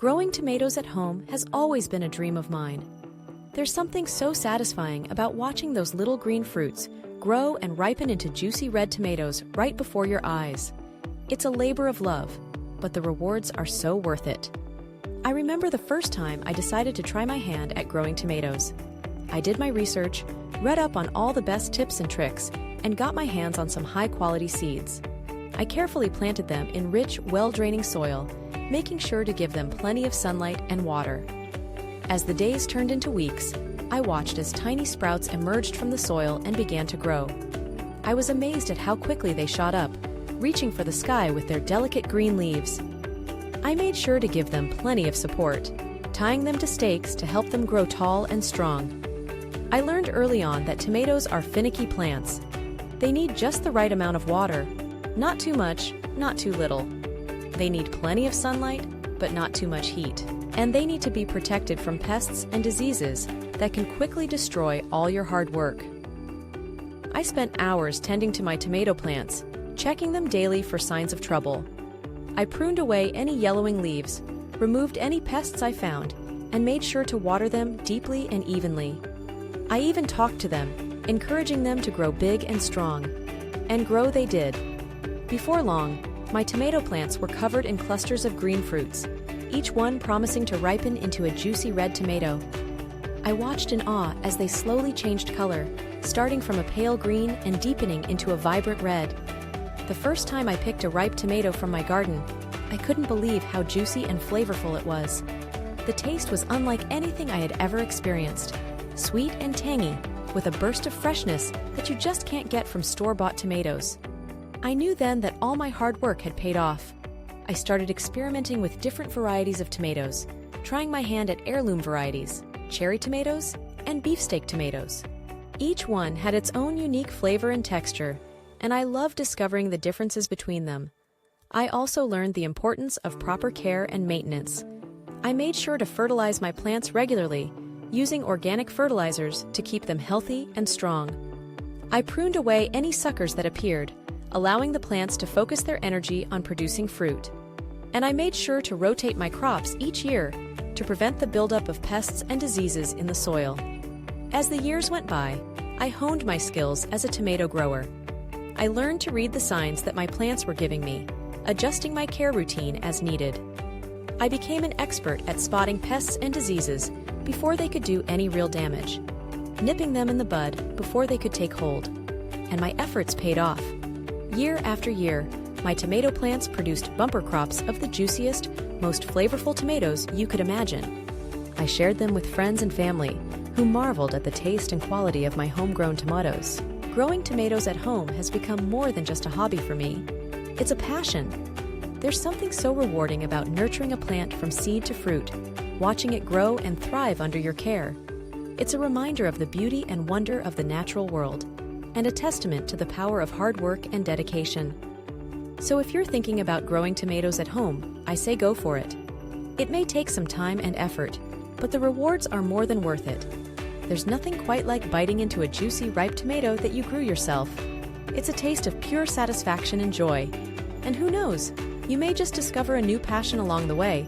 Growing tomatoes at home has always been a dream of mine. There's something so satisfying about watching those little green fruits grow and ripen into juicy red tomatoes right before your eyes. It's a labor of love, but the rewards are so worth it. I remember the first time I decided to try my hand at growing tomatoes. I did my research, read up on all the best tips and tricks, and got my hands on some high-quality seeds. I carefully planted them in rich, well-draining soil, making sure to give them plenty of sunlight and water. As the days turned into weeks, I watched as tiny sprouts emerged from the soil and began to grow. I was amazed at how quickly they shot up, reaching for the sky with their delicate green leaves. I made sure to give them plenty of support, tying them to stakes to help them grow tall and strong. I learned early on that tomatoes are finicky plants. They need just the right amount of water, not too much, not too little. They need plenty of sunlight, but not too much heat. And they need to be protected from pests and diseases that can quickly destroy all your hard work. I spent hours tending to my tomato plants, checking them daily for signs of trouble. I pruned away any yellowing leaves, removed any pests I found, and made sure to water them deeply and evenly. I even talked to them, encouraging them to grow big and strong. And grow they did. Before long, my tomato plants were covered in clusters of green fruits, each one promising to ripen into a juicy red tomato. I watched in awe as they slowly changed color, starting from a pale green and deepening into a vibrant red. The first time I picked a ripe tomato from my garden, I couldn't believe how juicy and flavorful it was. The taste was unlike anything I had ever experienced, sweet and tangy, with a burst of freshness that you just can't get from store-bought tomatoes. I knew then that all my hard work had paid off. I started experimenting with different varieties of tomatoes, trying my hand at heirloom varieties, cherry tomatoes, and beefsteak tomatoes. Each one had its own unique flavor and texture, and I loved discovering the differences between them. I also learned the importance of proper care and maintenance. I made sure to fertilize my plants regularly, using organic fertilizers to keep them healthy and strong. I pruned away any suckers that appeared, allowing the plants to focus their energy on producing fruit. And I made sure to rotate my crops each year to prevent the buildup of pests and diseases in the soil. As the years went by, I honed my skills as a tomato grower. I learned to read the signs that my plants were giving me, adjusting my care routine as needed. I became an expert at spotting pests and diseases before they could do any real damage, nipping them in the bud before they could take hold. And my efforts paid off. Year after year, my tomato plants produced bumper crops of the juiciest, most flavorful tomatoes you could imagine. I shared them with friends and family, who marveled at the taste and quality of my homegrown tomatoes. Growing tomatoes at home has become more than just a hobby for me. It's a passion. There's something so rewarding about nurturing a plant from seed to fruit, watching it grow and thrive under your care. It's a reminder of the beauty and wonder of the natural world, and a testament to the power of hard work and dedication. So if you're thinking about growing tomatoes at home, I say go for it. It may take some time and effort, but the rewards are more than worth it. There's nothing quite like biting into a juicy, ripe tomato that you grew yourself. It's a taste of pure satisfaction and joy. And who knows, you may just discover a new passion along the way.